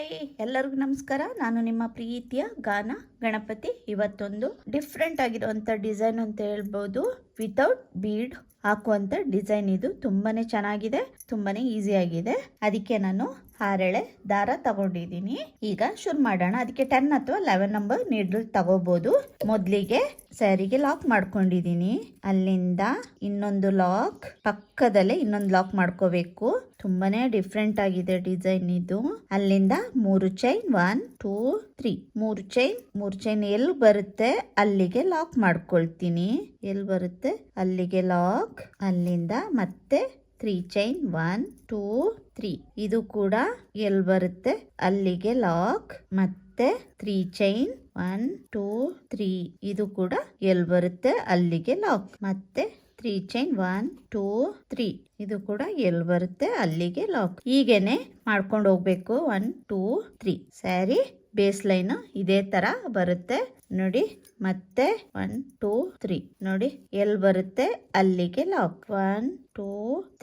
Hi ಎಲ್ಲರಿಗೂ ನಮಸ್ಕಾರ. ನಾನು ನಿಮ್ಮ ಪ್ರೀತಿಯ ಗಾನ ಗಣಪತಿ. ಇವತ್ತೊಂದು ಡಿಫ್ರೆಂಟ್ ಆಗಿರುವಂಥ ಡಿಸೈನ್ ಅಂತ ಹೇಳ್ಬೋದು. ವಿತೌಟ್ ಬೀಡ್ ಹಾಕುವಂಥ ಡಿಸೈನ್. ಇದು ತುಂಬಾನೇ ಚೆನ್ನಾಗಿದೆ, ತುಂಬಾನೇ ಈಸಿ ಆಗಿದೆ. ಅದಕ್ಕೆ ನಾನು 6 ಎಳೆ ದಾರ ತಗೊಂಡಿದ್ದೀನಿ. ಈಗ ಶುರು ಮಾಡೋಣ. ಅದಕ್ಕೆ 10 ಅಥವಾ 11 ನಂಬರ್ ನೀಡಲ್ ತಗೋಬಹುದು. ಮೊದಲಿಗೆ ಸ್ಯಾರಿಗೆ ಲಾಕ್ ಮಾಡ್ಕೊಂಡಿದ್ದೀನಿ. ಅಲ್ಲಿಂದ ಇನ್ನೊಂದು ಲಾಕ್, ಪಕ್ಕದಲ್ಲೇ ಇನ್ನೊಂದು ಲಾಕ್ ಮಾಡ್ಕೋಬೇಕು. ತುಂಬಾನೇ ಡಿಫ್ರೆಂಟ್ ಆಗಿದೆ ಡಿಸೈನ್ ಇದು. ಅಲ್ಲಿಂದ 3 ಚೈನ್, 1 2 3 3 ಚೈನ್ ಎಲ್ಲಿ ಬರುತ್ತೆ ಅಲ್ಲಿಗೆ ಲಾಕ್ ಮಾಡ್ಕೊಳ್ತೀನಿ. ಎಲ್ಲಿ ಬರುತ್ತೆ ಅಲ್ಲಿಗೆ ಲಾಕ್. ಅಲ್ಲಿಂದ ಮತ್ತೆ 3 ಚೈನ್, 1 2 3 ಇದು ಕೂಡ ಎಲ್ಲಿ ಬರುತ್ತೆ ಅಲ್ಲಿಗೆ ಲಾಕ್. ಮತ್ತೆ 3 ಚೈನ್, 1 2 3 ಇದು ಕೂಡ ಎಲ್ಲಿ ಬರುತ್ತೆ ಅಲ್ಲಿಗೆ ಲಾಕ್. ಮತ್ತೆ 3 ಚೈನ್, 1 2 3 ಇದು ಕೂಡ ಎಲ್ಲಿ ಬರುತ್ತೆ ಅಲ್ಲಿಗೆ ಲಾಕ್. ಹೀಗೇನೆ ಮಾಡ್ಕೊಂಡು ಹೋಗ್ಬೇಕು. 1 2 3 ಸ್ಯಾರಿ ಬೇಸ್ ಲೈನ್ ಇದೇ ತರ ಬರುತ್ತೆ ನೋಡಿ. ಮತ್ತೆ 1 2 3 ನೋಡಿ ಎಲ್ಲಿ ಬರುತ್ತೆ ಅಲ್ಲಿಗೆ ಲಾಕ್. 1 2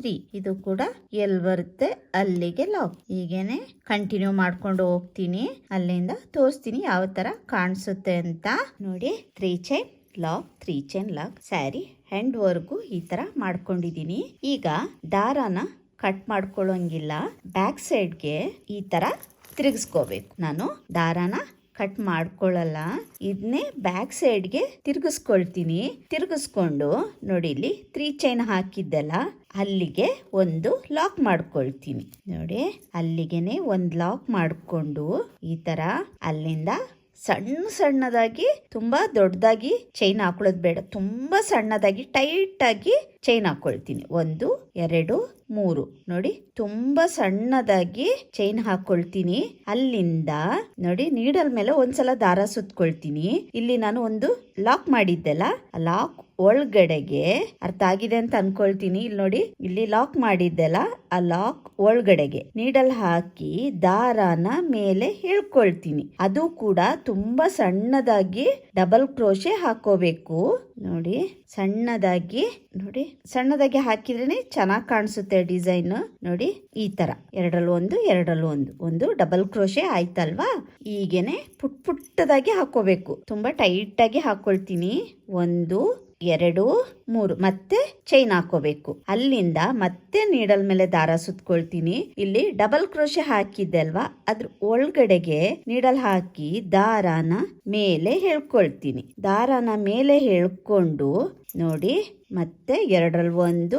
3 ಇದು ಕೂಡ ಎಲ್ಲಿ ಬರುತ್ತೆ ಅಲ್ಲಿಗೆ ಲಾಕ್. ಹೀಗೇನೆ ಕಂಟಿನ್ಯೂ ಮಾಡ್ಕೊಂಡು ಹೋಗ್ತೀನಿ. ಅಲ್ಲಿಂದ ತೋರಿಸ್ತೀನಿ ಯಾವ ತರ ಕಾಣಿಸುತ್ತೆ ಅಂತ ನೋಡಿ. 3 chain lock, 3 chain lock, sari ಹೆಂಡ್ ವರ್ಗು ಈ ತರ ಮಾಡ್ಕೊಂಡಿದೀನಿ. ಈಗ ದಾರಾನ ಕಟ್ ಮಾಡ್ಕೊಳ್ಳೋಂಗಿಲ್ಲ. ಬ್ಯಾಕ್ ಸೈಡ್ಗೆ ಈ ತರ ತಿರುಗಿಸ್ಕೋಬೇಕು. ನಾನು ದಾರಾನ ಕಟ್ ಮಾಡ್ಕೊಳ್ಳಲ್ಲ, ಇದನ್ನೇ ಬ್ಯಾಕ್ ಸೈಡ್ಗೆ ತಿರುಗಿಸ್ಕೊಳ್ತೀನಿ. ತಿರುಗಿಸ್ಕೊಂಡು ನೋಡಿ ಇಲ್ಲಿ 3 ಚೈನ್ ಹಾಕಿದ್ದಲ್ಲ ಅಲ್ಲಿಗೆ ಒಂದು ಲಾಕ್ ಮಾಡ್ಕೊಳ್ತೀನಿ. ನೋಡಿ ಅಲ್ಲಿಗೆನೆ ಒಂದು ಲಾಕ್ ಮಾಡ್ಕೊಂಡು ಈ ತರ ಅಲ್ಲಿಂದ ಸಣ್ಣದಾಗಿ, ತುಂಬಾ ದೊಡ್ಡದಾಗಿ ಚೈನ್ ಹಾಕೊಳ್ಳೋದು ಬೇಡ. ತುಂಬಾ ಸಣ್ಣದಾಗಿ ಟೈಟ್ ಆಗಿ ಚೈನ್ ಹಾಕೊಳ್ತೀನಿ. 1 2 3 ನೋಡಿ ತುಂಬಾ ಸಣ್ಣದಾಗಿ ಚೈನ್ ಹಾಕೊಳ್ತೀನಿ. ಅಲ್ಲಿಂದ ನೋಡಿ ನೀಡಲ್ ಮೇಲೆ ಒಂದ್ಸಲ ದಾರ ಸುತ್ಕೊಳ್ತೀನಿ. ಇಲ್ಲಿ ನಾನು ಒಂದು ಲಾಕ್ ಮಾಡಿದ್ದೆಲ್ಲ ಆ ಲಾಕ್ ಒಳಗಡೆಗೆ, ಅರ್ಥ ಆಗಿದೆ ಅಂತ ಅನ್ಕೊಳ್ತೀನಿ. ಇಲ್ಲಿ ನೋಡಿ ಇಲ್ಲಿ ಲಾಕ್ ಮಾಡಿದ್ದೆಲ್ಲ ಆ ಲಾಕ್ ಒಳಗಡೆಗೆ ನೀಡಲ್ ಹಾಕಿ ದಾರಾನ ಮೇಲೆ ಹೇಳ್ಕೊಳ್ತೀನಿ. ಅದು ಕೂಡ ತುಂಬಾ ಸಣ್ಣದಾಗಿ ಡಬಲ್ ಕ್ರೋಶೆ ಹಾಕೋಬೇಕು. ನೋಡಿ ಸಣ್ಣದಾಗಿ, ನೋಡಿ ಸಣ್ಣದಾಗಿ ಹಾಕಿದ್ರೇನೆ ಚೆನ್ನಾಗಿ ಕಾಣಿಸುತ್ತೆ ಡಿಸೈನ್. ನೋಡಿ ಈ ತರ ಎರಡರಲ್ಲೂ ಒಂದು ಡಬಲ್ ಕ್ರೋಶೆ ಆಯ್ತಲ್ವಾ. ಹೀಗೇನೆ ಪುಟ್ಟದಾಗಿ ಹಾಕೋಬೇಕು. ತುಂಬಾ ಟೈಟ್ ಆಗಿ ಹಾಕೊಳ್ತೀನಿ. 1 2 3 ಮತ್ತೆ ಚೈನ್ ಹಾಕೋಬೇಕು. ಅಲ್ಲಿಂದ ಮತ್ತೆ ನೀಡಲ್ ಮೇಲೆ ದಾರ ಸುತ್ಕೊಳ್ತೀನಿ. ಇಲ್ಲಿ ಡಬಲ್ ಕ್ರೋಶೆ ಹಾಕಿದ್ದೆ ಅಲ್ವಾ, ಅದ್ರ ಒಳಗಡೆಗೆ ನೀಡಲ್ ಹಾಕಿ ದಾರಾನ ಮೇಲೆ ಹೇಳ್ಕೊಳ್ತೀನಿ. ದಾರಾನ ಮೇಲೆ ಹೇಳ್ಕೊಂಡು ನೋಡಿ ಮತ್ತೆ 2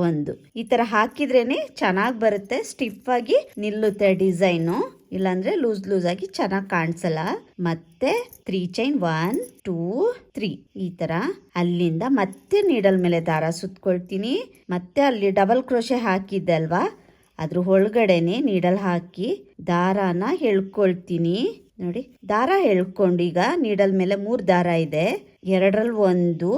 2 ಈ ತರ ಹಾಕಿದ್ರೇನೆ ಚೆನ್ನಾಗಿ ಬರುತ್ತೆ. ಸ್ಟಿಫ್ ಆಗಿ ನಿಲ್ಲುತ್ತೆ ಡಿಸೈನು, ಇಲ್ಲಾಂದ್ರೆ ಲೂಸ್ ಆಗಿ ಚೆನ್ನಾಗಿ ಕಾಣಿಸಲ್ಲ. ಮತ್ತೆ 3 ಚೈನ್, 1 2 3 ಈ ತರ ಅಲ್ಲಿಂದ ಮತ್ತೆ ನೀಡಲ್ ಮೇಲೆ ದಾರ ಸುತ್ಕೊಳ್ತೀನಿ. ಮತ್ತೆ ಅಲ್ಲಿ ಡಬಲ್ ಕ್ರೋಶೆ ಹಾಕಿದ್ದೆ ಅಲ್ವಾ, ಅದ್ರ ಒಳಗಡೆನೆ ನೀಡಲ್ ಹಾಕಿ ದಾರಾನ ಹೇಳ್ಕೊಳ್ತೀನಿ. ನೋಡಿ ದಾರ ಹೇಳ್ಕೊಂಡು ಈಗ ನೀಡಲ್ ಮೇಲೆ 3 ದಾರ ಇದೆ. 2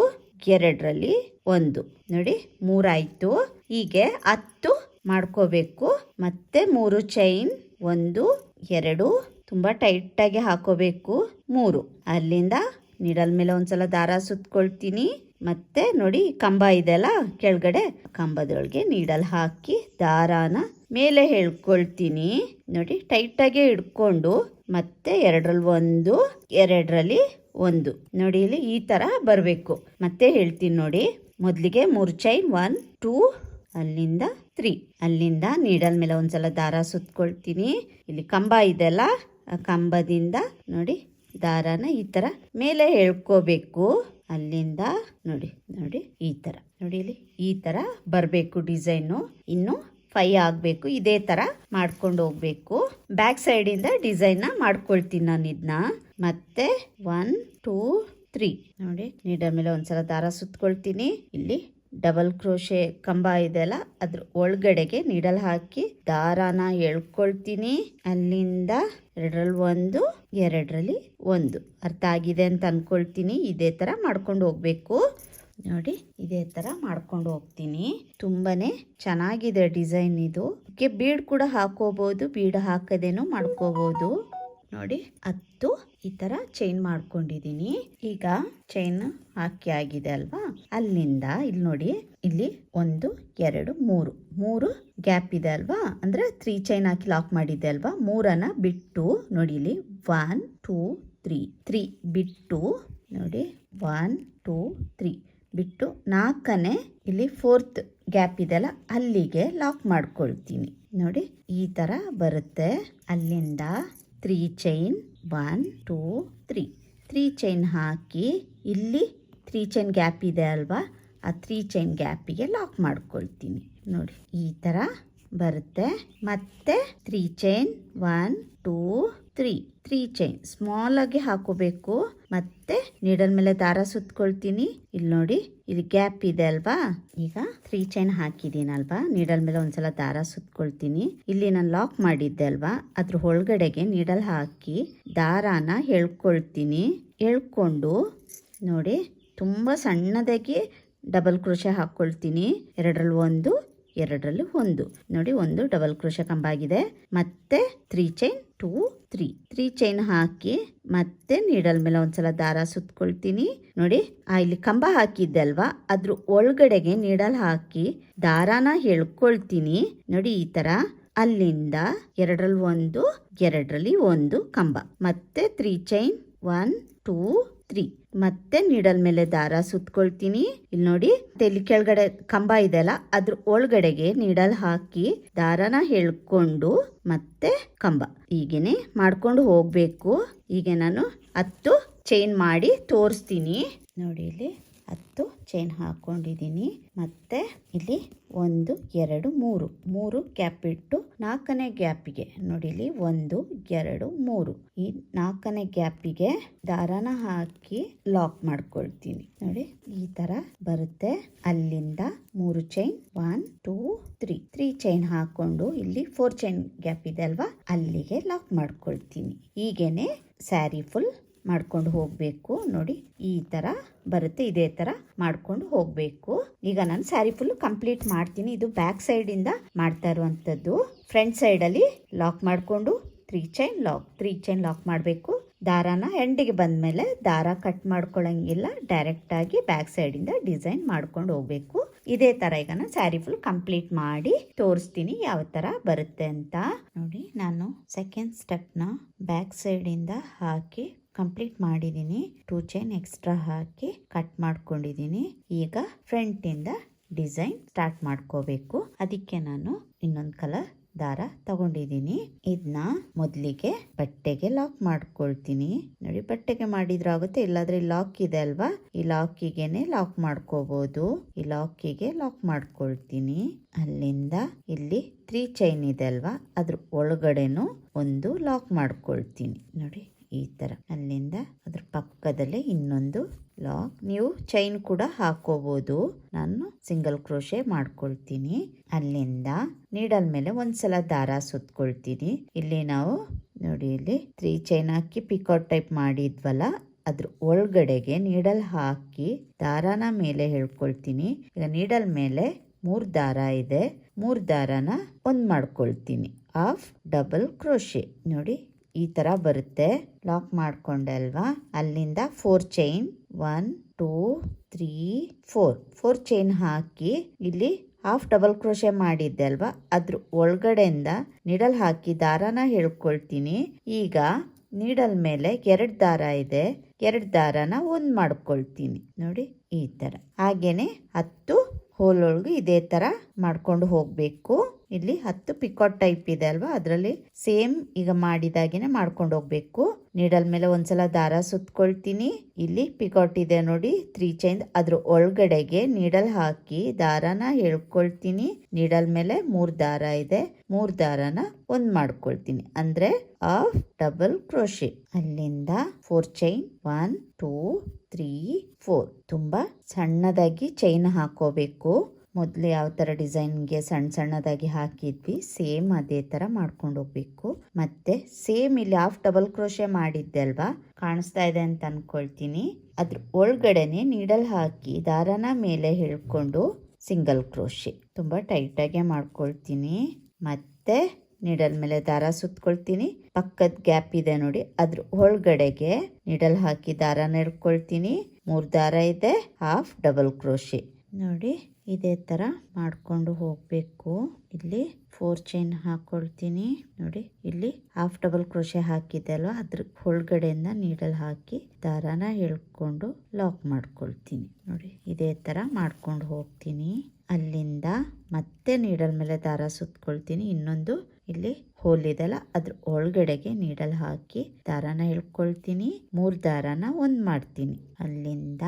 2 ನೋಡಿ 3 ಆಯ್ತು. ಹೀಗೆ 10 ಮಾಡ್ಕೋಬೇಕು. ಮತ್ತೆ 3 ಚೈನ್, 1 2 ತುಂಬಾ ಟೈಟ್ ಆಗಿ ಹಾಕೋಬೇಕು. 3 ಅಲ್ಲಿಂದ ನೀಡಲ್ ಮೇಲೆ ಒಂದ್ಸಲ ದಾರ ಸುತ್ಕೊಳ್ತೀನಿ. ಮತ್ತೆ ನೋಡಿ ಕಂಬ ಇದೆಲ್ಲ ಕೆಳಗಡೆ, ಕಂಬದೊಳಗೆ ನೀಡಲ್ ಹಾಕಿ ದಾರಾನ ಮೇಲೆ ಹೇಳ್ಕೊಳ್ತೀನಿ. ನೋಡಿ ಟೈಟ್ ಆಗಿ ಹಿಡ್ಕೊಂಡು ಮತ್ತೆ 2 1 ನೋಡಿ ಇಲ್ಲಿ ಈ ತರ ಬರಬೇಕು. ಮತ್ತೆ ಹೇಳ್ತೀನಿ ನೋಡಿ. ಮೊದಲಿಗೆ 3 ಚೈನ್, 1 2 ಅಲ್ಲಿಂದ 3 ಅಲ್ಲಿಂದ ನೀಡಲ್ ಮೇಲೆ ಒಂದ್ಸಲ ದಾರ ಸುತ್ಕೊಳ್ತೀನಿ. ಇಲ್ಲಿ ಕಂಬ ಇದೆಲ್ಲ, ಆ ಕಂಬದಿಂದ ನೋಡಿ ದಾರಾನ ಈ ತರ ಮೇಲೆ ಹೇಳ್ಕೋಬೇಕು. ಅಲ್ಲಿಂದ ನೋಡಿ ಈ ತರ, ನೋಡಿ ಇಲ್ಲಿ ಈ ತರ ಬರಬೇಕು ಡಿಸೈನು. ಇನ್ನು 5 ಆಗ್ಬೇಕು. ಇದೇ ತರ ಮಾಡ್ಕೊಂಡು ಹೋಗ್ಬೇಕು. ಬ್ಯಾಕ್ ಸೈಡ್ ಇಂದ ಡಿಸೈನ್ ಮಾಡ್ಕೊಳ್ತೀನಿ ನಾನು ಇದನ್ನ. ಮತ್ತೆ 1 2 3 ನೋಡಿ ನೀಡಲ್ ಮೇಲೆ ಒಂದ್ಸಲ ದಾರ ಸುತ್ಕೊಳ್ತೀನಿ. ಇಲ್ಲಿ ಡಬಲ್ ಕ್ರೋಶೆ ಕಂಬ ಇದೆಲ್ಲ ಅದ್ರ ಒಳಗಡೆಗೆ ನೀಡಲ್ ಹಾಕಿ ದಾರಾನ ಎಳ್ಕೊಳ್ತೀನಿ. ಅಲ್ಲಿಂದ 2 1 ಅರ್ಥ ಆಗಿದೆ ಅಂತ ಅನ್ಕೊಳ್ತೀನಿ. ಇದೇ ತರ ಮಾಡ್ಕೊಂಡು ಹೋಗ್ಬೇಕು. ನೋಡಿ ಇದೇ ತರ ಮಾಡ್ಕೊಂಡು ಹೋಗ್ತೀನಿ. ತುಂಬಾನೇ ಚೆನ್ನಾಗಿದೆ ಡಿಸೈನ್ ಇದು. ಬೀಡ್ ಕೂಡ ಹಾಕೋಬಹುದು, ಬೀಡ್ ಹಾಕದೇನು ಮಾಡ್ಕೋಬಹುದು. ನೋಡಿ 10 ಈ ತರ ಚೈನ್ ಮಾಡ್ಕೊಂಡಿದೀನಿ. ಈಗ ಚೈನ್ ಹಾಕಿ ಆಗಿದೆ ಅಲ್ವಾ, ಅಲ್ಲಿಂದ ಇಲ್ಲಿ ನೋಡಿ, ಇಲ್ಲಿ 1 2 3 ಗ್ಯಾಪ್ ಇದೆ ಅಲ್ವಾ, ಅಂದ್ರೆ 3 ಚೈನ್ ಹಾಕಿ ಲಾಕ್ ಮಾಡಿದ್ದೆ ಅಲ್ವಾ, 3 ಬಿಟ್ಟು ನೋಡಿ ಇಲ್ಲಿ 1 2 3 ಬಿಟ್ಟು ನೋಡಿ 1 2 3 ಬಿಟ್ಟು 4ನೇ ಇಲ್ಲಿ 4th ಗ್ಯಾಪ್ ಇದೆಲ್ಲ ಅಲ್ಲಿಗೆ ಲಾಕ್ ಮಾಡ್ಕೊಳ್ತೀನಿ. ನೋಡಿ ಈ ತರ ಬರುತ್ತೆ. ಅಲ್ಲಿಂದ 3 ಚೈನ್ 1 2 3 ಚೈನ್ ಹಾಕಿ ಇಲ್ಲಿ 3 ಚೈನ್ ಗ್ಯಾಪ್ ಇದೆ ಅಲ್ವಾ, ಆ 3 ಚೈನ್ ಗ್ಯಾಪಿಗೆ ಲಾಕ್ ಮಾಡ್ಕೊಳ್ತೀನಿ. ನೋಡಿ ಈ ತರ ಬರುತ್ತೆ. ಮತ್ತೆ 3 ಚೈನ್ 1 2 3 ಚೈನ್ ಸ್ಮಾಲ್ ಆಗಿ ಹಾಕೋಬೇಕು. ಮತ್ತೆ ನೀಡಲ್ ಮೇಲೆ ದಾರ ಸುತ್ಕೊಳ್ತೀನಿ. ಇಲ್ಲಿ ನೋಡಿ, ಇಲ್ಲಿ ಗ್ಯಾಪ್ ಇದೆ ಅಲ್ವಾ, ಈಗ 3 ಚೈನ್ ಹಾಕಿದೀನಲ್ವಾ, ನೀಡಲ್ ಮೇಲೆ ಒಂದ್ಸಲ ದಾರ ಸುತ್ಕೊಳ್ತೀನಿ. ಇಲ್ಲಿ ನಾನು ಲಾಕ್ ಮಾಡಿದ್ದೆ ಅಲ್ವಾ, ಅದ್ರ ಒಳಗಡೆಗೆ ನೀಡಲ್ ಹಾಕಿ ದಾರಾನ ಎಳ್ಕೊಳ್ತೀನಿ. ಎಳ್ಕೊಂಡು ನೋಡಿ ತುಂಬಾ ಸಣ್ಣದಾಗಿ ಡಬಲ್ ಕ್ರೋಶೆ ಹಾಕೊಳ್ತೀನಿ. 2ರಲ್ಲಿ 1 2ರಲ್ಲಿ 1 ನೋಡಿ, 1 ಡಬಲ್ ಕ್ರೋಶೆ ಕಂಬ ಆಗಿದೆ. ಮತ್ತೆ 3 ಚೈನ್ 2 3 ಚೈನ್ ಹಾಕಿ ಮತ್ತೆ ನೀಡಲ್ ಮೇಲೆ ಒಂದ್ಸಲ ದಾರ ಸುತ್ಕೊಳ್ತೀನಿ. ನೋಡಿ ಇಲ್ಲಿ ಕಂಬ ಹಾಕಿದ್ದೆ ಅಲ್ವಾ, ಅದ್ರ ಒಳಗಡೆಗೆ ನೀಡಲ್ ಹಾಕಿ ದಾರಾನ ಎಳ್ಕೊಳ್ತೀನಿ. ನೋಡಿ ಈ ತರ. ಅಲ್ಲಿಂದ 2ರಲ್ಲಿ 1 2ರಲ್ಲಿ 1 ಕಂಬ, ಮತ್ತೆ 3 ಚೈನ್ 1 2 3 ಮತ್ತೆ ನೀಡಲ್ ಮೇಲೆ ದಾರ ಸುತ್ಕೊಳ್ತೀನಿ. ಇಲ್ಲಿ ನೋಡಿ, ಇಲ್ಲಿ ಕೆಳಗಡೆ ಕಂಬ ಇದೆಯಲ್ಲ, ಅದ್ರ ಒಳಗಡೆಗೆ ನೀಡಲ್ ಹಾಕಿ ದಾರನ ಎಳ್ಕೊಂಡು ಮತ್ತೆ ಕಂಬ ಹೀಗೇನೆ ಮಾಡ್ಕೊಂಡು ಹೋಗ್ಬೇಕು. ಈಗ ನಾನು 10 ಚೈನ್ ಮಾಡಿ ತೋರಿಸ್ತೀನಿ. ನೋಡಿ ಇಲ್ಲಿ 10 ಚೈನ್ ಹಾಕೊಂಡಿದ್ದೀನಿ. ಮತ್ತೆ ಇಲ್ಲಿ 1 2 3 ಗ್ಯಾಪ್ ಇಟ್ಟು 4ನೇ ಗ್ಯಾಪಿಗೆ ನೋಡಿ, ಇಲ್ಲಿ 1 2 3 ಈ 4ನೇ ಗ್ಯಾಪಿಗೆ ದಾರಾನ ಹಾಕಿ ಲಾಕ್ ಮಾಡ್ಕೊಳ್ತೀನಿ. ನೋಡಿ ಈ ತರ ಬರುತ್ತೆ. ಅಲ್ಲಿಂದ 3 ಚೈನ್ 1 2 3 ಚೈನ್ ಹಾಕೊಂಡು ಇಲ್ಲಿ 4 ಚೈನ್ ಗ್ಯಾಪ್ ಇದೆ ಅಲ್ವಾ, ಅಲ್ಲಿಗೆ ಲಾಕ್ ಮಾಡ್ಕೊಳ್ತೀನಿ. ಹೀಗೇನೆ ಸ್ಯಾರಿ ಫುಲ್ ಮಾಡ್ಕೊಂಡು ಹೋಗ್ಬೇಕು. ನೋಡಿ ಈ ತರ ಬರುತ್ತೆ. ಇದೇ ತರ ಮಾಡ್ಕೊಂಡು ಹೋಗ್ಬೇಕು. ಈಗ ನಾನು ಸ್ಯಾರಿ ಫುಲ್ ಕಂಪ್ಲೀಟ್ ಮಾಡ್ತೀನಿ. ಇದು ಬ್ಯಾಕ್ ಸೈಡ್ ಇಂದ ಮಾಡ್ತಾ ಇರುವಂತದ್ದು. ಫ್ರಂಟ್ ಸೈಡ್ ಅಲ್ಲಿ ಲಾಕ್ ಮಾಡ್ಕೊಂಡು 3 ಚೈನ್ ಲಾಕ್ ಮಾಡಬೇಕು. ದಾರಾನ ಎಂಡಿಗೆ ಬಂದ್ಮೇಲೆ ದಾರ ಕಟ್ ಮಾಡ್ಕೊಳಂಗಿಲ್ಲ, ಡೈರೆಕ್ಟ್ ಆಗಿ ಬ್ಯಾಕ್ ಸೈಡ್ ಇಂದ ಡಿಸೈನ್ ಮಾಡ್ಕೊಂಡು ಹೋಗ್ಬೇಕು. ಇದೇ ತರ ಈಗ ನಾನು ಸ್ಯಾರಿ ಫುಲ್ ಕಂಪ್ಲೀಟ್ ಮಾಡಿ ತೋರಿಸ್ತೀನಿ ಯಾವ ತರ ಬರುತ್ತೆ ಅಂತ. ನೋಡಿ ನಾನು ಸೆಕೆಂಡ್ ಸ್ಟೆಪ್ ನ ಬ್ಯಾಕ್ ಸೈಡ್ ಇಂದ ಹಾಕಿ ಕಂಪ್ಲೀಟ್ ಮಾಡಿದ್ದೀನಿ. 2 ಚೈನ್ ಎಕ್ಸ್ಟ್ರಾ ಹಾಕಿ ಕಟ್ ಮಾಡ್ಕೊಂಡಿದ್ದೀನಿ. ಈಗ ಫ್ರಂಟ್ ಇಂದ ಡಿಸೈನ್ ಸ್ಟಾರ್ಟ್ ಮಾಡ್ಕೋಬೇಕು. ಅದಕ್ಕೆ ನಾನು ಇನ್ನೊಂದು ಕಲರ್ ದಾರ ತಗೊಂಡಿದ್ದೀನಿ. ಇದನ್ನ ಮೊದಲಿಗೆ ಬಟ್ಟೆಗೆ ಲಾಕ್ ಮಾಡ್ಕೊಳ್ತೀನಿ. ನೋಡಿ ಬಟ್ಟೆಗೆ ಮಾಡಿದ್ರೆ ಆಗುತ್ತೆ, ಇಲ್ಲಾದ್ರೆ ಲಾಕ್ ಇದೆ ಅಲ್ವಾ, ಈ ಲಾಕಿಗೆನೆ ಲಾಕ್ ಮಾಡ್ಕೋಬಹುದು. ಈ ಲಾಕಿಗೆ ಲಾಕ್ ಮಾಡ್ಕೊಳ್ತೀನಿ. ಅಲ್ಲಿಂದ ಇಲ್ಲಿ 3 ಚೈನ್ ಇದೆ ಅಲ್ವಾ, ಅದ್ರ ಒಳಗಡೆನು ಒಂದು ಲಾಕ್ ಮಾಡ್ಕೊಳ್ತೀನಿ. ನೋಡಿ ಈ ತರ. ಅಲ್ಲಿಂದ ಅದ್ರ ಪಕ್ಕದಲ್ಲೇ ಇನ್ನೊಂದು ಲಾಕ್. ನೀವು ಚೈನ್ ಕೂಡ ಹಾಕೋಬಹುದು. ನಾನು ಸಿಂಗಲ್ ಕ್ರೋಶೆ ಮಾಡ್ಕೊಳ್ತೀನಿ. ಅಲ್ಲಿಂದ ನೀಡಲ್ ಮೇಲೆ ಒಂದ್ಸಲ ದಾರ ಸುತ್ಕೊಳ್ತೀನಿ. ಇಲ್ಲಿ ನಾವು ನೋಡಿ, ಇಲ್ಲಿ 3 ಚೈನ್ ಹಾಕಿ ಪಿಕಾಟ್ ಟೈಪ್ ಮಾಡಿದ್ವಲ್ಲ, ಅದ್ರ ಒಳಗಡೆಗೆ ನೀಡಲ್ ಹಾಕಿ ದಾರಾನ ಮೇಲೆ ಹೇಳ್ಕೊಳ್ತೀನಿ. ಈಗ ನೀಡಲ್ ಮೇಲೆ 3 ದಾರ ಇದೆ, 3 ದಾರಾನ ಒಂದ್ ಮಾಡ್ಕೊಳ್ತೀನಿ. ಹಾಫ್ ಡಬಲ್ ಕ್ರೋಶೆ ನೋಡಿ ಈ ತರ ಬರುತ್ತೆ. ಲಾಕ್ ಮಾಡ್ಕೊಂಡೆ ಅಲ್ವಾ, ಅಲ್ಲಿಂದ 4 ಚೈನ್ 1 2 3 4 ಚೈನ್ ಹಾಕಿ ಇಲ್ಲಿ ಹಾಫ್ ಡಬಲ್ ಕ್ರೋಶೆ ಮಾಡಿದ್ದೆ ಅಲ್ವಾ, ಅದ್ರ ಒಳಗಡೆಯಿಂದ ನೀಡಲ್ ಹಾಕಿ ದಾರಾನ ಹೇಳ್ಕೊಳ್ತೀನಿ. ಈಗ ನೀಡಲ್ ಮೇಲೆ 2 ದಾರ ಇದೆ, 2 ದಾರಾನ ಒಂದ್ ಮಾಡ್ಕೊಳ್ತೀನಿ. ನೋಡಿ ಈ ತರ. ಹಾಗೇನೆ 10 ಹೋಲೊಳಗು ಇದೇ ತರ ಮಾಡ್ಕೊಂಡು ಹೋಗ್ಬೇಕು. ಇಲ್ಲಿ 10 ಪಿಕಾಟ್ ಟೈಪ್ ಇದೆ ಅಲ್ವಾ, ಅದರಲ್ಲಿ ಸೇಮ್ ಈಗ ಮಾಡಿದಾಗೇನೆ ಮಾಡ್ಕೊಂಡು ಹೋಗ್ಬೇಕು. ನೀಡಲ್ ಮೇಲೆ ಒಂದ್ಸಲ ದಾರ ಸುತ್ಕೊಳ್ತೀನಿ. ಇಲ್ಲಿ ಪಿಕಾಟ್ ಇದೆ ನೋಡಿ 3 ಚೈನ್, ಅದ್ರ ಒಳಗಡೆಗೆ ನೀಡಲ್ ಹಾಕಿ ದಾರಾನ ಹೇಳ್ಕೊಳ್ತೀನಿ. ನೀಡಲ್ ಮೇಲೆ 3 ದಾರ ಇದೆ, 3 ದಾರಾನ ಒಂದ್ ಮಾಡ್ಕೊಳ್ತೀನಿ, ಅಂದ್ರೆ ಹಾಫ್ ಡಬಲ್ ಕ್ರೋಶೆ. ಅಲ್ಲಿಂದ 4 ಚೈನ್ 1 2 3 4 ತುಂಬಾ ಸಣ್ಣದಾಗಿ ಚೈನ್ ಹಾಕೋಬೇಕು. ಮೊದಲು ಯಾವ ತರ ಡಿಸೈನ್ಗೆ ಸಣ್ಣದಾಗಿ ಹಾಕಿದ್ವಿ, ಸೇಮ್ ಅದೇ ತರ ಮಾಡ್ಕೊಂಡು ಹೋಗ್ಬೇಕು. ಮತ್ತೆ ಸೇಮ್ ಇಲ್ಲಿ ಹಾಫ್ ಡಬಲ್ ಕ್ರೋಶೆ ಮಾಡಿದ್ದೆ ಅಲ್ವಾ, ಕಾಣಿಸ್ತಾ ಇದೆ ಅಂತ ಅನ್ಕೊಳ್ತೀನಿ. ಅದ್ರ ಒಳಗಡೆನೆ ನೀಡಲ್ ಹಾಕಿ ದಾರನ ಮೇಲೆ ಹೇಳ್ಕೊಂಡು ಸಿಂಗಲ್ ಕ್ರೋಶೆ ತುಂಬಾ ಟೈಟ್ ಆಗಿ ಮಾಡ್ಕೊಳ್ತೀನಿ. ಮತ್ತೆ ನೀಡಲ್ ಮೇಲೆ ದಾರ ಸುತ್ಕೊಳ್ತೀನಿ. ಪಕ್ಕದ ಗ್ಯಾಪ್ ಇದೆ ನೋಡಿ, ಅದ್ರ ಒಳಗಡೆಗೆ ನೀಡಲ್ ಹಾಕಿ ದಾರನ ಎಳ್ಕೊಳ್ತೀನಿ. 3 ದಾರ ಇದೆ, ಹಾಫ್ ಡಬಲ್ ಕ್ರೋಶೆ ನೋಡಿ. ಇದೇ ತರ ಮಾಡ್ಕೊಂಡು ಹೋಗ್ಬೇಕು. ಇಲ್ಲಿ 4 ಚೈನ್ ಹಾಕೊಳ್ತೀನಿ ನೋಡಿ. ಇಲ್ಲಿ ಹಾಫ್ ಡಬಲ್ ಕ್ರೋಶೆ ಹಾಕಿದೆ ಅಲ್ವಾ, ಅದ್ರ ಒಳಗಡೆಯಿಂದ ನೀಡಲ್ ಹಾಕಿ ದಾರಾನ ಎಳ್ಕೊಂಡು ಲಾಕ್ ಮಾಡ್ಕೊಳ್ತೀನಿ ನೋಡಿ. ಇದೇ ತರ ಮಾಡ್ಕೊಂಡು ಹೋಗ್ತೀನಿ. ಅಲ್ಲಿಂದ ಮತ್ತೆ ನೀಡಲ್ ಮೇಲೆ ದಾರ ಸುತ್ಕೊಳ್ತೀನಿ. ಇನ್ನೊಂದು ಇಲ್ಲಿ ಹೋಲ್ ಇದೆಲ್ಲ, ಅದ್ರ ಒಳಗಡೆಗೆ ನೀಡಲ್ ಹಾಕಿ ದಾರಾನ ಎಳ್ಕೊಳ್ತೀನಿ. 3 ದಾರಾನ ಒಂದ್ ಮಾಡ್ತೀನಿ. ಅಲ್ಲಿಂದ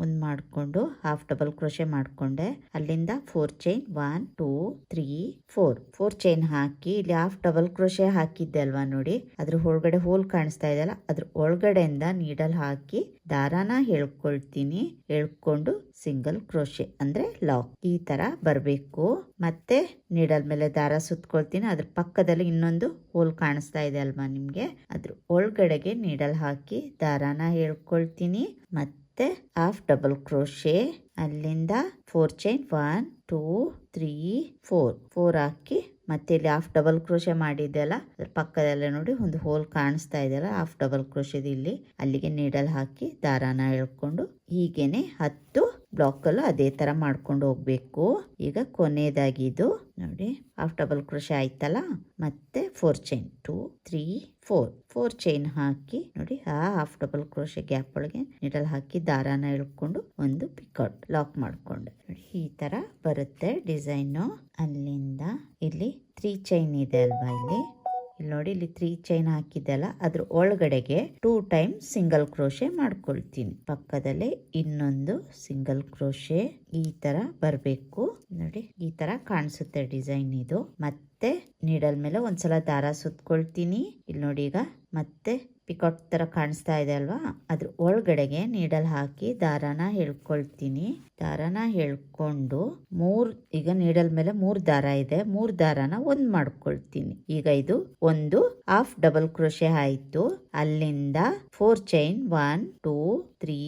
ಒಂದ್ ಮಾಡ್ಕೊಂಡು ಹಾಫ್ ಡಬಲ್ ಕ್ರೋಶೆ ಮಾಡ್ಕೊಂಡೆ. ಅಲ್ಲಿಂದ 4 ಚೈನ್ 1 2 3 4 ಚೈನ್ ಹಾಕಿ ಇಲ್ಲಿ ಹಾಫ್ ಡಬಲ್ ಕ್ರೋಶೆ ಹಾಕಿದ್ದೆ ಅಲ್ವಾ ನೋಡಿ, ಅದ್ರ ಒಳಗಡೆ ಹೋಲ್ ಕಾಣಿಸ್ತಾ ಇದೆಯಲ್ಲ, ಅದ್ರ ಒಳಗಡೆಯಿಂದ ನೀಡಲ್ ಹಾಕಿ ದಾರಾನ ಎಳ್ಕೊಳ್ತೀನಿ. ಎಳ್ಕೊಂಡು ಸಿಂಗಲ್ ಕ್ರೋಶೆ ಅಂದ್ರೆ ಲಾಕ್ ಈ ತರ ಬರ್ಬೇಕು. ಮತ್ತೆ ನೀಡಲ್ ಮೇಲೆ ದಾರ ಸುತ್ಕೊಳ್ತೀನಿ. ಅದ್ರ ಪಕ್ಕದಲ್ಲಿ ಇನ್ನೊಂದು ಹೋಲ್ ಕಾಣಿಸ್ತಾ ಇದೆ ಅಲ್ವಾ ನಿಮ್ಗೆ, ಅದ್ರ ಒಳಗಡೆಗೆ ನೀಡಲ್ ಹಾಕಿ ದಾರಾನ ಎಳ್ಕೊಳ್ತೀನಿ. ಮತ್ತೆ ಹಾಫ್ ಡಬಲ್ ಕ್ರೋಶೆ. ಅಲ್ಲಿಂದ 4 ಚೈನ್ 1 2 3 4 ಹಾಕಿ ಮತ್ತೆ ಇಲ್ಲಿ ಹಾಫ್ ಡಬಲ್ ಕ್ರೋಶೆ ಮಾಡಿದ್ದೆ ಅಲ್ಲ, ಅದ್ರ ಪಕ್ಕದಲ್ಲೇ ನೋಡಿ ಒಂದು ಹೋಲ್ ಕಾಣಿಸ್ತಾ ಇದೆಯಲ್ಲ ಹಾಫ್ ಡಬಲ್ ಕ್ರೋಶೆದು, ಇಲ್ಲಿ ಅಲ್ಲಿಗೆ ನೀಡಲ್ ಹಾಕಿ ದಾರಾನ ಎಳ್ಕೊಂಡು ಹೀಗೇನೆ 10 ಬ್ಲಾಕ್ ಅಲ್ಲೂ ಅದೇ ತರ ಮಾಡ್ಕೊಂಡು ಹೋಗ್ಬೇಕು. ಈಗ ಕೊನೆಯದಾಗಿದ್ದು ನೋಡಿ, ಹಾಫ್ ಡಬಲ್ ಕ್ರೋಶೆ ಆಯ್ತಲ್ಲ, ಮತ್ತೆ 4 ಚೈನ್ 2 3 4 ಚೈನ್ ಹಾಕಿ ನೋಡಿ, ಆ ಹಾಫ್ ಡಬಲ್ ಕ್ರೋಶೆ ಗ್ಯಾಪ್ ಒಳಗೆ ನೀಡಲ್ ಹಾಕಿ ದಾರಾನ ಎಳ್ಕೊಂಡು ಒಂದು ಪಿಕೌಟ್ ಲಾಕ್ ಮಾಡ್ಕೊಂಡು ನೋಡಿ, ಈ ತರ ಬರುತ್ತೆ ಡಿಸೈನ್. ಅಲ್ಲಿಂದ ಇಲ್ಲಿ 3 ಚೈನ್ ಇದೆ ಅಲ್ವಾ, ಇಲ್ಲಿ ನೋಡಿ, ಇಲ್ಲಿ 3 ಚೈನ್ ಹಾಕಿದ್ದಲ್ಲ, ಅದ್ರ ಒಳಗಡೆಗೆ 2 ಟೈಮ್ ಸಿಂಗಲ್ ಕ್ರೋಶೆ ಮಾಡ್ಕೊಳ್ತೀನಿ. ಪಕ್ಕದಲ್ಲೇ ಇನ್ನೊಂದು ಸಿಂಗಲ್ ಕ್ರೋಶೆ ಈ ತರ ಬರ್ಬೇಕು ನೋಡಿ. ಈ ತರ ಕಾಣಿಸುತ್ತೆ ಡಿಸೈನ್ ಇದು. ಮತ್ತೆ ನೀಡಲ್ ಮೇಲೆ ಒಂದ್ಸಲ ದಾರ ಸುತ್ಕೊಳ್ತೀನಿ. ಇಲ್ಲಿ ನೋಡಿ, ಈಗ ಮತ್ತೆ ಪಿಕಾಟ್ ತರ ಕಾಣಿಸ್ತಾ ಇದೆ ಅಲ್ವಾ, ಅದ್ರ ಒಳಗಡೆಗೆ ನೀಡಲ್ ಹಾಕಿ ದಾರಾನ ಎಳ್ಕೊಳ್ತೀನಿ. ದಾರಾನ ಎಳ್ಕೊಂಡು ಈಗ ನೀಡಲ್ ಮೇಲೆ 3 ದಾರ ಇದೆ, 3 ದಾರಾನ ಒಂದ್ ಮಾಡ್ಕೊಳ್ತೀನಿ. ಈಗ ಇದು ಒಂದು ಹಾಫ್ ಡಬಲ್ ಕ್ರೋಶೆ ಆಯ್ತು. ಅಲ್ಲಿಂದ 4 ಚೈನ್ 1 2 3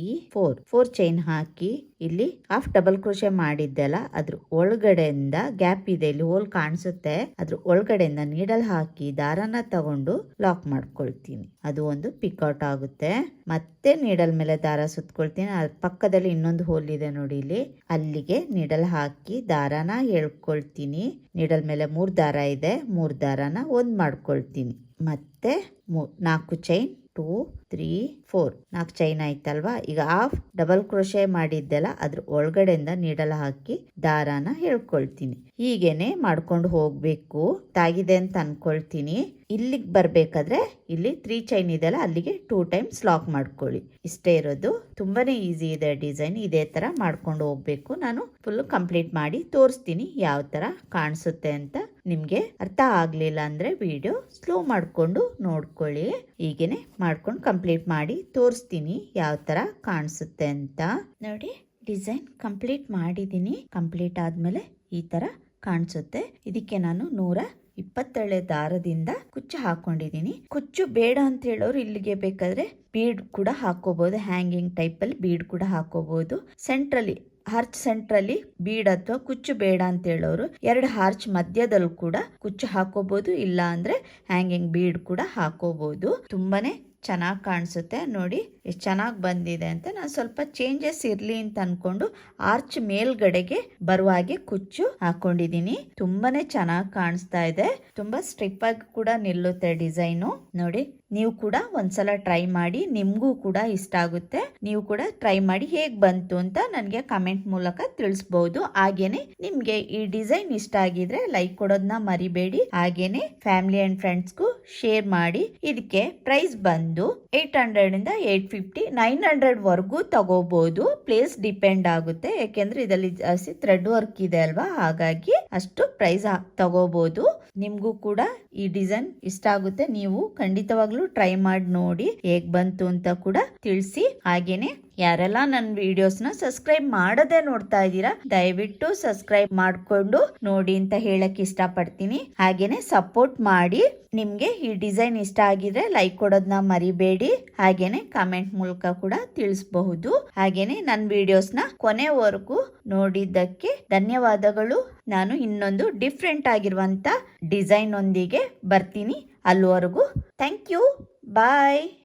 4 ಚೈನ್ ಹಾಕಿ ಇಲ್ಲಿ ಹಾಫ್ ಡಬಲ್ ಕ್ರೋಶೆ ಮಾಡಿದ್ದೆಲ್ಲ, ಅದ್ರ ಒಳಗಡೆಯಿಂದ ಗ್ಯಾಪ್ ಇದೆ, ಇಲ್ಲಿ ಹೋಲ್ ಕಾಣಿಸುತ್ತೆ, ಅದ್ರ ಒಳಗಡೆಯಿಂದ ನೀಡಲ್ ಹಾಕಿ ದಾರಾನ ತಗೊಂಡು ಲಾಕ್ ಮಾಡ್ಕೊಳ್ತೀನಿ. ಅದು ಒಂದು ಪಿಕೌಟ್ ಆಗುತ್ತೆ. ಮತ್ತೆ ನೀಡಲ್ ಮೇಲೆ ದಾರ ಸುತ್ಕೊಳ್ತೀನಿ. ಅದ್ರ ಪಕ್ಕದಲ್ಲಿ ಇನ್ನೊಂದು ಹೋಲ್ ಇದೆ ನೋಡಿ, ಇಲ್ಲಿ ಅಲ್ಲಿಗೆ ನೀಡಲ್ ಹಾಕಿ ದಾರಾನ ಎಳ್ಕೊಳ್ತೀನಿ. ನೀಡಲ್ ಮೇಲೆ 3 ದಾರ ಇದೆ, 3 ದಾರಾನ ಒಂದ್ ಮಾಡ್ಕೊಳ್ತೀನಿ. ಮತ್ತೆ 4 ಚೈನ್ 2 3 4 ಚೈನ್ ಆಯ್ತಲ್ವಾ. ಈಗ ಹಾಫ್ ಡಬಲ್ ಕ್ರೋಶೆ ಮಾಡಿದ್ದೆಲ್ಲ, ಅದ್ರ ಒಳಗಡೆಯಿಂದ ನೀಡಲ್ ಹಾಕಿ ದಾರಾನ ಎಳ್ಕೊಳ್ತೀನಿ. ಹೀಗೇನೆ ಮಾಡ್ಕೊಂಡು ಹೋಗ್ಬೇಕು. ತಾಗಿದೆ ಅಂತ ಅನ್ಕೊಳ್ತೀನಿ. ಇಲ್ಲಿಗೆ ಬರ್ಬೇಕಾದ್ರೆ ಇಲ್ಲಿ 3 ಚೈನ್ ಇದೆಲ್ಲ, ಅಲ್ಲಿಗೆ 2 ಟೈಮ್ಸ್ ಲಾಕ್ ಮಾಡ್ಕೊಳ್ಳಿ. ಇಷ್ಟೇ ಇರೋದು, ತುಂಬಾನೇ ಈಸಿ ಇದೆ ಡಿಸೈನ್. ಇದೇ ತರ ಮಾಡ್ಕೊಂಡು ಹೋಗ್ಬೇಕು. ನಾನು ಫುಲ್ ಕಂಪ್ಲೀಟ್ ಮಾಡಿ ತೋರಿಸ್ತೀನಿ ಯಾವ ತರ ಕಾಣಿಸುತ್ತೆ ಅಂತ. ನಿಮ್ಗೆ ಅರ್ಥ ಆಗ್ಲಿಲ್ಲ ಅಂದ್ರೆ ವಿಡಿಯೋ ಸ್ಲೋ ಮಾಡ್ಕೊಂಡು ನೋಡ್ಕೊಳ್ಳಿ. ಹೀಗೇನೆ ಮಾಡ್ಕೊಂಡು ಕಂಪ್ಲೀಟ್ ಮಾಡಿ ತೋರಿಸ್ತೀನಿ ಯಾವ ತರ ಕಾಣಿಸುತ್ತೆ ಅಂತ. ನೋಡಿ, ಡಿಸೈನ್ ಕಂಪ್ಲೀಟ್ ಮಾಡಿದೀನಿ. ಕಂಪ್ಲೀಟ್ ಆದ್ಮೇಲೆ ಈ ತರ ಕಾಣಿಸುತ್ತೆ. ಇದಕ್ಕೆ ನಾನು 127 ದಾರದಿಂದ ಕುಚ್ಚು ಹಾಕೊಂಡಿದೀನಿ. ಕುಚ್ಚು ಬೇಡ ಅಂತ ಹೇಳೋರು ಇಲ್ಲಿಗೆ ಬೇಕಾದ್ರೆ ಬೀಡ್ ಕೂಡ ಹಾಕೋಬಹುದು. ಹ್ಯಾಂಗಿಂಗ್ ಟೈಪ್ ಅಲ್ಲಿ ಬೀಡ್ ಕೂಡ ಹಾಕೋಬಹುದು. ಸೆಂಟ್ರಲ್ಲಿ ಬೀಡ್ ಅಥವಾ ಕುಚ್ಚು ಬೇಡ ಅಂತ ಹೇಳೋರು 2 ಹಾರ್ಚ್ ಮಧ್ಯದಲ್ಲೂ ಕೂಡ ಕುಚ್ಚು ಹಾಕೋಬಹುದು. ಇಲ್ಲ ಅಂದ್ರೆ ಹ್ಯಾಂಗಿಂಗ್ ಬೀಡ್ ಕೂಡ ಹಾಕೋಬಹುದು. ತುಂಬಾನೇ ಚೆನ್ನಾಗಿ ಕಾಣಿಸುತ್ತೆ. ನೋಡಿ ಎಷ್ಟು ಚೆನ್ನಾಗಿ ಬಂದಿದೆ ಅಂತ. ನಾನು ಸ್ವಲ್ಪ ಚೇಂಜಸ್ ಇರ್ಲಿ ಅಂತ ಅನ್ಕೊಂಡು ಆರ್ಚ್ ಮೇಲ್ಗಡೆಗೆ ಬರುವ ಹಾಗೆ ಕುಚ್ಚು ಹಾಕೊಂಡಿದೀನಿ. ತುಂಬಾನೇ ಚೆನ್ನಾಗಿ ಕಾಣಿಸ್ತಾ ಇದೆ. ತುಂಬಾ ಸ್ಟ್ರಿಪ್ ಆಗಿ ಕೂಡ ನಿಲ್ಲುತ್ತೆ ಡಿಸೈನು. ನೋಡಿ, ನೀವು ಕೂಡ ಒಂದ್ಸಲ ಟ್ರೈ ಮಾಡಿ, ನಿಮ್ಗೂ ಕೂಡ ಇಷ್ಟ ಆಗುತ್ತೆ. ನೀವು ಕೂಡ ಟ್ರೈ ಮಾಡಿ ಹೇಗ್ ಬಂತು ಅಂತ ನನಗೆ ಕಮೆಂಟ್ ಮೂಲಕ ತಿಳಿಸಬಹುದು. ಹಾಗೇನೆ ನಿಮ್ಗೆ ಈ ಡಿಸೈನ್ ಇಷ್ಟ ಆಗಿದ್ರೆ ಲೈಕ್ ಕೊಡೋದನ್ನ ಮರಿಬೇಡಿ. ಹಾಗೇನೆ ಫ್ಯಾಮಿಲಿ ಅಂಡ್ ಫ್ರೆಂಡ್ಸ್ಗೂ ಶೇರ್ ಮಾಡಿ. ಇದಕ್ಕೆ ಪ್ರೈಸ್ ಬಂದು 800 ಇಂದ 850 900 ವರ್ಗೂ ತಗೋಬಹುದು. ಪ್ಲೇಸ್ ಡಿಪೆಂಡ್ ಆಗುತ್ತೆ. ಯಾಕೆಂದ್ರೆ ಇದರಲ್ಲಿ ಜಾಸ್ತಿ ಥ್ರೆಡ್ ವರ್ಕ್ ಇದೆ ಅಲ್ವಾ, ಹಾಗಾಗಿ ಅಷ್ಟು ಪ್ರೈಸ್ ತಗೋಬಹುದು. ನಿಮ್ಗೂ ಕೂಡ ಈ ಡಿಸೈನ್ ಇಷ್ಟ ಆಗುತ್ತೆ. ನೀವು ಖಂಡಿತವಾಗ್ಲೂ ಟ್ರೈ ಮಾಡಿ ನೋಡಿ ಹೇಗ್ ಬಂತು ಅಂತ ಕೂಡ ತಿಳಿಸಿ. ಹಾಗೇನೆ ಯಾರೆಲ್ಲ ನನ್ನ ವಿಡಿಯೋಸ್ನ ಸಬ್ಸ್ಕ್ರೈಬ್ ಮಾಡದೆ ನೋಡ್ತಾ ಇದ್ದೀರಾ, ದಯವಿಟ್ಟು ಸಬ್ಸ್ಕ್ರೈಬ್ ಮಾಡ್ಕೊಂಡು ನೋಡಿ ಅಂತ ಹೇಳಕ್ ಇಷ್ಟಪಡ್ತೀನಿ. ಹಾಗೇನೆ ಸಪೋರ್ಟ್ ಮಾಡಿ. ನಿಮ್ಗೆ ಈ ಡಿಸೈನ್ ಇಷ್ಟ ಆಗಿದ್ರೆ ಲೈಕ್ ಕೊಡೋದನ್ನ ಮರಿಬೇಡಿ. ಹಾಗೇನೆ ಕಮೆಂಟ್ ಮೂಲಕ ಕೂಡ ತಿಳಿಸಬಹುದು. ಹಾಗೇನೆ ನನ್ನ ವಿಡಿಯೋಸ್ನ ಕೊನೆವರೆಗೂ ನೋಡಿದ್ದಕ್ಕೆ ಧನ್ಯವಾದಗಳು. ನಾನು ಇನ್ನೊಂದು ಡಿಫ್ರೆಂಟ್ ಆಗಿರುವಂತ ಡಿಸೈನ್ ಒಂದಿಗೆ ಬರ್ತೀನಿ. ಅಲ್ಲಿವರೆಗೂ ಥ್ಯಾಂಕ್ ಯು. ಬಾಯ್.